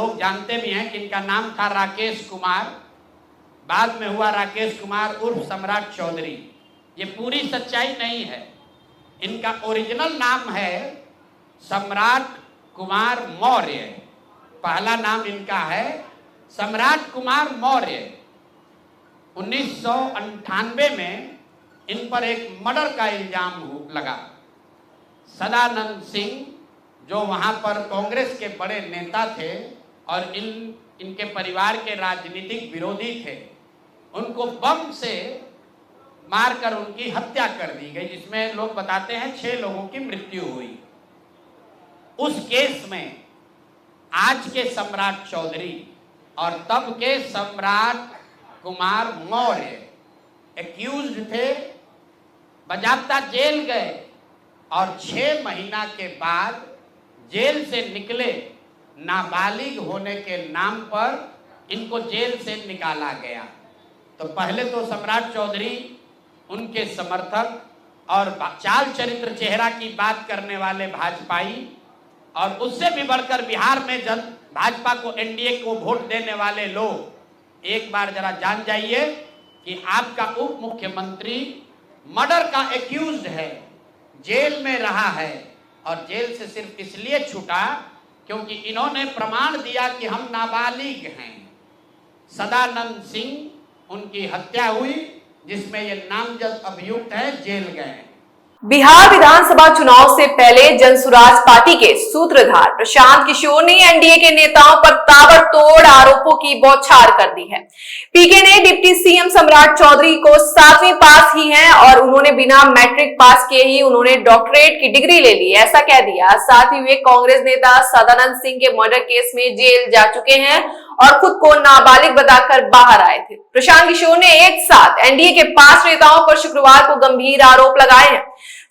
लोग जानते भी हैं कि इनका नाम था राकेश कुमार, बाद में हुआ राकेश कुमार उर्फ सम्राट चौधरी। ये पूरी सच्चाई नहीं है। इनका ओरिजिनल नाम है सम्राट कुमार मौर्य। पहला नाम इनका है सम्राट कुमार मौर्य। 1998 में इन पर एक मर्डर का इल्जाम लगा। सदानंद सिंह जो वहां पर कांग्रेस के बड़े नेता थे और इनके परिवार के राजनीतिक विरोधी थे, उनको बम से मारकर उनकी हत्या कर दी गई, जिसमें लोग बताते हैं 6 लोगों की मृत्यु हुई। उस केस में आज के सम्राट चौधरी और तब के सम्राट कुमार मौर्य एक्यूज्ड थे, बजाबता जेल गए और 6 महीना के बाद जेल से निकले। नाबालिग होने के नाम पर इनको जेल से निकाला गया। तो पहले तो सम्राट चौधरी, उनके समर्थक और चाल चरित्र चेहरा की बात करने वाले भाजपाई, और उससे भी बढ़कर बिहार में भाजपा को, एनडीए को वोट देने वाले लोग, एक बार जरा जान जाइए कि आपका उप मुख्यमंत्री मर्डर का एक्यूज्ड है, जेल में रहा है, और जेल से सिर्फ इसलिए छूटा क्योंकि इन्होंने प्रमाण दिया कि हम नाबालिग हैं। सदानंद सिंह, उनकी हत्या हुई, जिसमें ये नामजद अभियुक्त है, जेल गए। बिहार विधानसभा चुनाव से पहले जनसुराज पार्टी के सूत्रधार प्रशांत किशोर ने एनडीए के नेताओं पर ताबड़तोड़ आरोपों की बौछार कर दी है। पीके ने डिप्टी सीएम सम्राट चौधरी को 7वीं पास ही हैं और उन्होंने बिना मैट्रिक पास किए ही उन्होंने डॉक्टरेट की डिग्री ले ली, ऐसा कह दिया। साथ ही वे कांग्रेस नेता सदानंद सिंह के मर्डर केस में जेल जा चुके हैं और खुद को नाबालिग बताकर बाहर आए थे। प्रशांत किशोर ने एक साथ एनडीए के 5 नेताओं पर शुक्रवार को गंभीर आरोप लगाए हैं।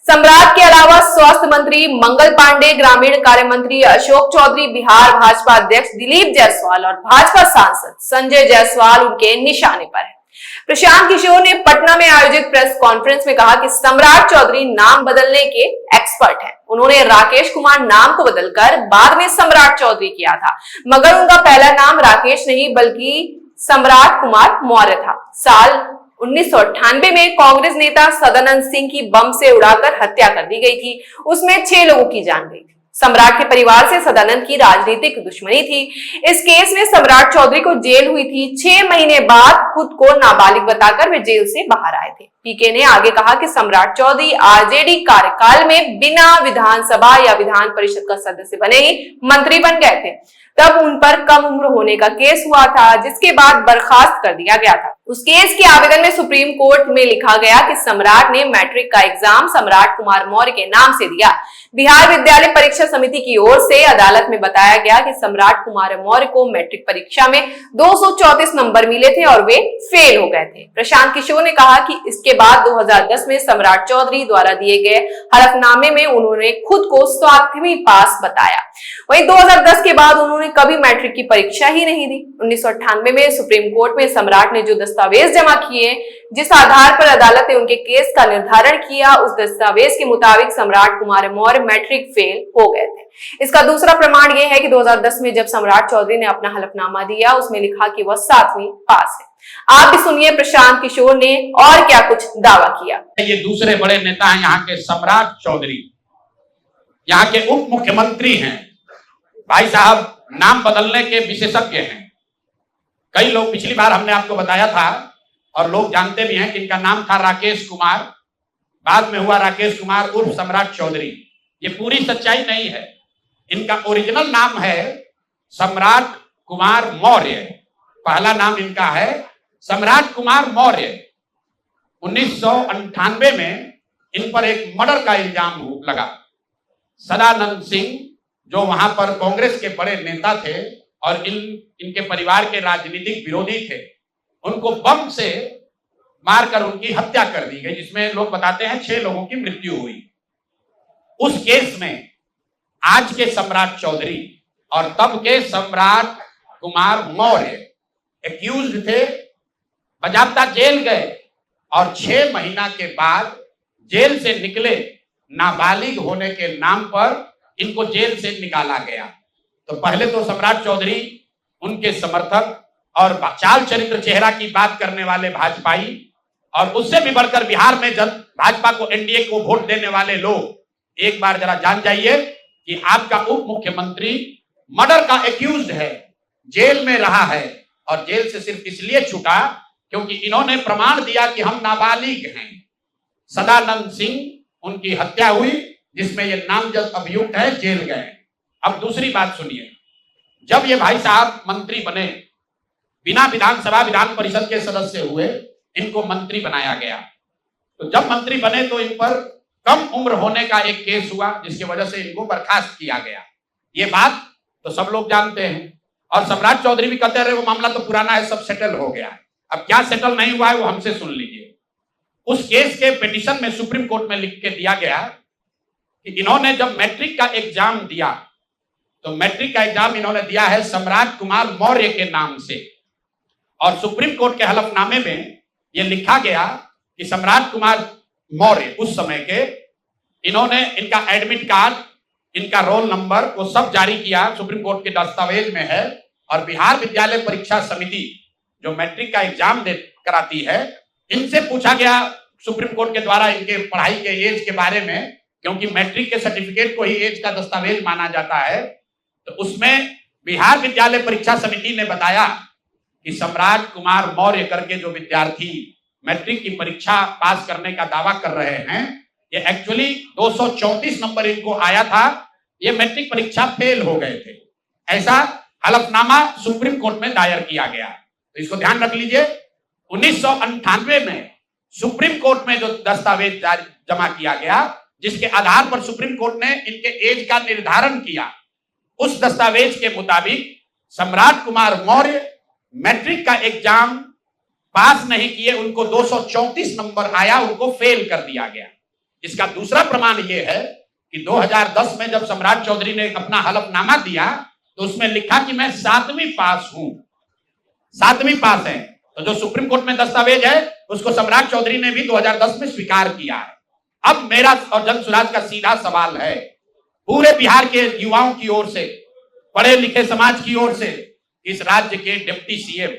सम्राट के अलावा स्वास्थ्य मंत्री मंगल पांडे, ग्रामीण कार्य मंत्री अशोक चौधरी, बिहार भाजपा अध्यक्ष दिलीप जायसवाल और भाजपा सांसद संजय जायसवाल उनके निशाने पर है। प्रशांत किशोर ने पटना में आयोजित प्रेस कॉन्फ्रेंस में कहा कि सम्राट चौधरी नाम बदलने के एक्सपर्ट हैं। उन्होंने राकेश कुमार नाम को बदलकर बाद में सम्राट चौधरी किया था, मगर उनका पहला नाम राकेश नहीं बल्कि सम्राट कुमार मौर्य था। साल 1998 में कांग्रेस नेता सदानंद सिंह की बम से उड़ाकर हत्या कर दी गई थी। उसमें 6 लोगों की जान गई थी। सम्राट के परिवार से सदानंद की राजनीतिक दुश्मनी थी। इस केस में सम्राट चौधरी को जेल हुई थी। 6 महीने बाद खुद को नाबालिग बताकर वे जेल से बाहर आए थे। पीके ने आगे कहा कि सम्राट चौधरी आरजेडी कार्यकाल में बिना विधानसभा या विधान परिषद का सदस्य बने ही मंत्री बन गए थे। तब उन पर कम उम्र होने का केस हुआ था, जिसके बाद बर्खास्त कर दिया गया था। उस केस के आवेदन में सुप्रीम कोर्ट में लिखा गया कि सम्राट ने मैट्रिक का एग्जाम सम्राट कुमार मौर्य के नाम से दिया। बिहार विद्यालय परीक्षा समिति की ओर से अदालत में बताया गया कि सम्राट कुमार मौर्य को मैट्रिक परीक्षा में 234 नंबर मिले थे और वे फेल हो गए थे। प्रशांत किशोर ने कहा कि इसके बाद 2010 में सम्राट चौधरी द्वारा दिए गए हलफनामे में उन्होंने खुद को 7वीं पास बताया। वहीं 2010 के बाद उन्होंने कभी मैट्रिक की परीक्षा ही नहीं दी। 1998 में सुप्रीम कोर्ट में सम्राट ने जो दस्तावेज जमा किए, जिस आधार पर अदालत ने उनके केस का निर्धारण किया, उस दस्तावेज के मुताबिक सम्राट कुमार मौर्य मैट्रिक फेल हो गए थे। इसका दूसरा प्रमाण यह है कि 2010 में जब सम्राट चौधरी ने अपना हलफनामा दिया, उसमें लिखा कि वह 7वीं पास है। आप भी सुनिए प्रशांत किशोर ने और क्या कुछ दावा किया। ये दूसरे बड़े नेता हैं यहाँ के सम्राट चौधरी, यहाँ के उप मुख्यमंत्री हैं। भाई साहब नाम बदलने के विशेषज्ञ हैं। कई लोग, पिछली बार हमने आपको बताया था और लोग जानते भी हैं कि इनका नाम था राकेश कुमार, बाद में हुआ राकेश कुमार उर्फ सम्राट चौधरी। ये पूरी सच्चाई नहीं है। इनका ओरिजिनल नाम है सम्राट कुमार मौर्य। पहला नाम इनका है सम्राट कुमार मौर्य। 1998 में इन पर एक मर्डर का इल्जाम लगा। सदानंद सिंह जो वहां पर कांग्रेस के बड़े नेता थे और इनके परिवार के राजनीतिक विरोधी थे, उनको बम से मारकर उनकी हत्या कर दी गई, जिसमें लोग बताते हैं 6 लोगों की मृत्यु हुई। उस केस में आज के सम्राट चौधरी और तब के सम्राट कुमार मौर्य एक्यूज्ड थे, बजाबता जेल गए और 6 महीना के बाद जेल से निकले। नाबालिग होने के नाम पर इनको जेल से निकाला गया। तो पहले तो सम्राट चौधरी, उनके समर्थक और चाल चरित्र चेहरा की बात करने वाले भाजपाई, और उससे भी बढ़कर बिहार में भाजपा को, एनडीए को वोट देने वाले लोग एक बार जरा जान जाइए कि आपका उप मुख्यमंत्री मर्डर का एक्यूज्ड है, जेल में रहा है, और जेल से सिर्फ इसलिए छूटा क्योंकि इन्होंने प्रमाण दिया कि हम नाबालिग हैं। सदानंद सिंह, उनकी हत्या हुई जिसमें ये नामजद अभियुक्त है, जेल गए। अब दूसरी बात सुनिए, जब ये भाई साहब मंत्री बने, बिना विधानसभा विधान परिषद के सदस्य हुए, इनको मंत्री बनाया गया। तो जब मंत्री बने तो इन पर कम उम्र होने का एक केस हुआ जिसकी वजह से इनको बर्खास्त किया गया। ये बात तो सब लोग जानते हैं, और सम्राट चौधरी भी कहते रहे वो मामला तो पुराना है, सब सेटल हो गया है। अब क्या सेटल नहीं हुआ है वो हमसे सुन लीजिए। उस केस के पिटीशन में सुप्रीम कोर्ट में लिख के दिया गया कि इन्होंने जब मैट्रिक का एग्जाम दिया, तो मैट्रिक का एग्जाम इन्होंने दिया है सम्राट कुमार मौर्य के नाम से, और सुप्रीम कोर्ट के हलफनामे में यह लिखा गया कि सम्राट कुमार मौर्य उस समय के, इन्होंने इनका एडमिट कार्ड, इनका रोल नंबर, वो सब जारी किया, सुप्रीम कोर्ट के दस्तावेज में है। और बिहार विद्यालय परीक्षा समिति जो मैट्रिक का एग्जाम कराती है, इनसे पूछा गया सुप्रीम कोर्ट के द्वारा इनके पढ़ाई के एज के बारे में, क्योंकि मैट्रिक के सर्टिफिकेट को ही एज का दस्तावेज माना जाता है। तो उसमें बिहार विद्यालय परीक्षा समिति ने बताया कि सम्राट कुमार मौर्य करके जो विद्यार्थी मैट्रिक की परीक्षा पास करने का दावा कर रहे हैं, ये एक्चुअली 234 नंबर इनको आया था, ये मैट्रिक परीक्षा फेल हो गए थे। ऐसा हलफनामा सुप्रीम कोर्ट में दायर किया गया। तो इसको ध्यान रख लीजिए, 1998 में सुप्रीम कोर्ट में जो दस्तावेज जमा किया गया, जिसके आधार पर सुप्रीम कोर्ट ने इनके एज का निर्धारण किया, उस दस्तावेज के मुताबिक सम्राट कुमार मौर्य मैट्रिक का एग्जाम पास नहीं किए, उनको 234 नंबर आया, उनको फेल कर दिया गया। इसका दूसरा प्रमाण यह है कि 2010 में जब सम्राट चौधरी ने अपना हलफनामा दिया, तो उसमें लिखा कि मैं 7वीं पास हूं, 7वीं पास है। तो जो सुप्रीम कोर्ट में दस्तावेज है उसको सम्राट चौधरी ने भी 2010 में स्वीकार किया है। अब मेरा और जन सुराज का सीधा सवाल है पूरे बिहार के युवाओं की ओर से, पढ़े लिखे समाज की ओर से, इस राज्य के डिप्टी सीएम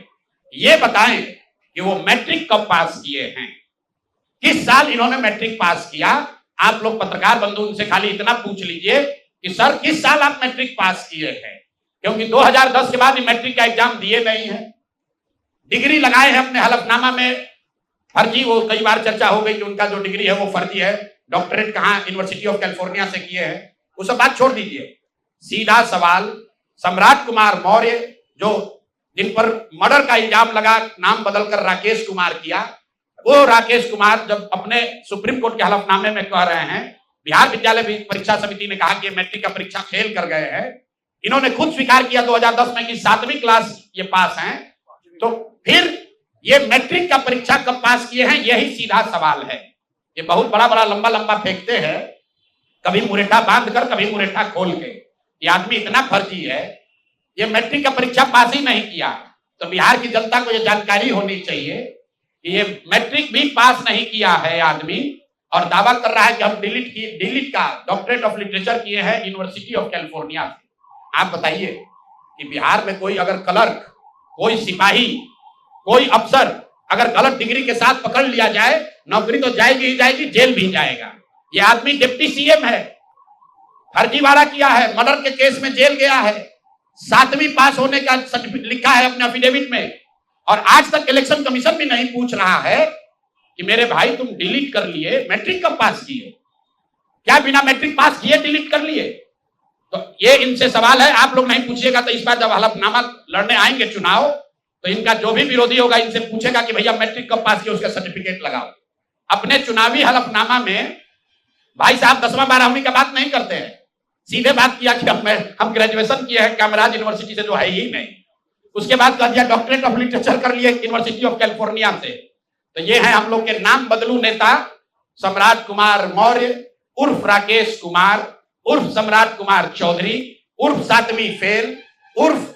ये बताएं कि वो मैट्रिक कब पास किए हैं, किस साल इन्होंने मैट्रिक पास किया। आप लोग पत्रकार बंधु उनसे खाली इतना पूछ लीजिए कि सर किस साल आप मैट्रिक पास किए हैं, क्योंकि 2010 के बाद मैट्रिक का एग्जाम दिए नहीं है, डिग्री लगाए हैं अपने हलफनामा में फर्जी। वो कई बार चर्चा हो गई कि उनका जो डिग्री है वो फर्जी है, डॉक्टरेट कहां यूनिवर्सिटी ऑफ कैलिफोर्निया से किए हैं, वो सब बात छोड़ दीजिए। सीधा सवाल, सम्राट कुमार मौर्य जो जिन पर मर्डर का इल्जाम लगा, नाम बदलकर राकेश कुमार किया, वो राकेश कुमार जब अपने सुप्रीम कोर्ट के हलफनामे में कह रहे हैं बिहार विद्यालय परीक्षा समिति ने कहा कि मैट्रिक का परीक्षा फेल कर गए हैं, इन्होंने खुद स्वीकार किया 2010 में कि 7वीं क्लास ये पास हैं, तो फिर ये मैट्रिक का परीक्षा कब पास किए हैं, यही सीधा सवाल है। ये बहुत बड़ा बड़ा लंबा लंबा फेंकते हैं, कभी मुरेठा बांध कर कभी मुरेठा खोल के। ये आदमी इतना फर्जी है, ये मैट्रिक का परीक्षा पास ही नहीं किया। तो बिहार की जनता को ये जानकारी होनी चाहिए कि ये मैट्रिक भी पास नहीं किया है आदमी, और दावा कर रहा है कि हम डिलीट का डॉक्टरेट ऑफ लिटरेचर किए हैं यूनिवर्सिटी ऑफ कैलिफोर्निया से। आप बताइए कि बिहार में कोई अगर क्लर्क, कोई सिपाही, कोई अफसर अगर गलत डिग्री के साथ पकड़ लिया जाए, नौकरी तो जाएगी ही जाएगी, जेल भी जाएगा। ये आदमी डिप्टी सीएम है, फर्जीवाड़ा किया है, मर्डर के केस में जेल गया है, 7वीं पास होने का सर्टिफिकेट लिखा है अपने एफिडेविट में, और आज तक इलेक्शन कमीशन भी नहीं पूछ रहा है कि मेरे भाई तुम डिलीट कर लिए, मैट्रिक कब पास किए, क्या बिना मैट्रिक पास किए डिलीट कर लिए। तो ये इनसे सवाल है, आप लोग नहीं पूछिएगा तो इस बार जब हलफनामा लड़ने आएंगे चुनाव, तो इनका जो भी विरोधी होगा इनसे पूछेगा कि भैया मैट्रिक कब पास किया, उसका सर्टिफिकेट लगाओ। अपने चुनावी हलफनामा में भाई साहब 10वां 12वीं का बात नहीं करते हैं, सीधे बात किया कि हम ग्रेजुएशन किए हैं कामराज यूनिवर्सिटी से, जो है ही नहीं। उसके बाद कह दिया डॉक्टरेट ऑफ लिटरेचर कर लिए यूनिवर्सिटी ऑफ कैलिफोर्निया से। तो ये है हम लोग के नाम बदलू नेता सम्राट कुमार मौर्य उर्फ राकेश कुमार उर्फ सम्राट कुमार चौधरी उर्फ 7वीं फेल उर्फ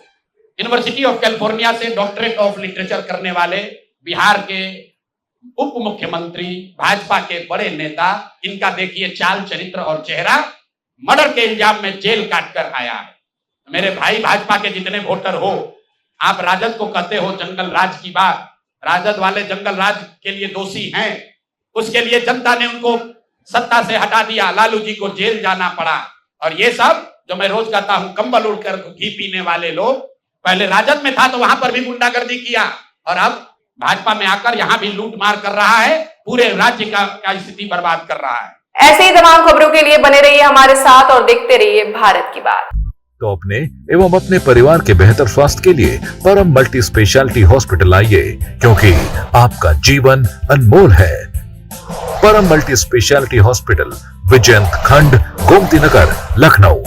यूनिवर्सिटी ऑफ कैलिफोर्निया से डॉक्टरेट ऑफ लिटरेचर करने वाले बिहार के उप मुख्यमंत्री, भाजपा के बड़े नेता। इनका देखिए चाल चरित्र और चेहरा, मर्डर के इल्जाम में जेल काट कर आया है। मेरे भाई भाजपा के जितने वोटर हो, आप राजद को कहते हो जंगल राज की बात, राजद वाले जंगल राज के लिए दोषी हैं, उसके लिए जनता ने उनको सत्ता से हटा दिया, लालू जी को जेल जाना पड़ा। और ये सब जो मैं रोज कहता हूं कंबल उड़कर घी पीने वाले लोग, पहले राजद में था तो वहां पर भी गुंडागर्दी किया और अब भाजपा में आकर यहां भी लूट मार कर रहा है, पूरे राज्य का स्थिति बर्बाद कर रहा है। ऐसे ही तमाम खबरों के लिए बने रहिए हमारे साथ और देखते रहिए भारत की बात। तो अपने एवं अपने परिवार के बेहतर स्वास्थ्य के लिए परम मल्टी स्पेशलिटी हॉस्पिटल आइए, क्योंकि आपका जीवन अनमोल है। परम मल्टी स्पेशलिटी हॉस्पिटल, विजयंत खंड, गोमती नगर, लखनऊ।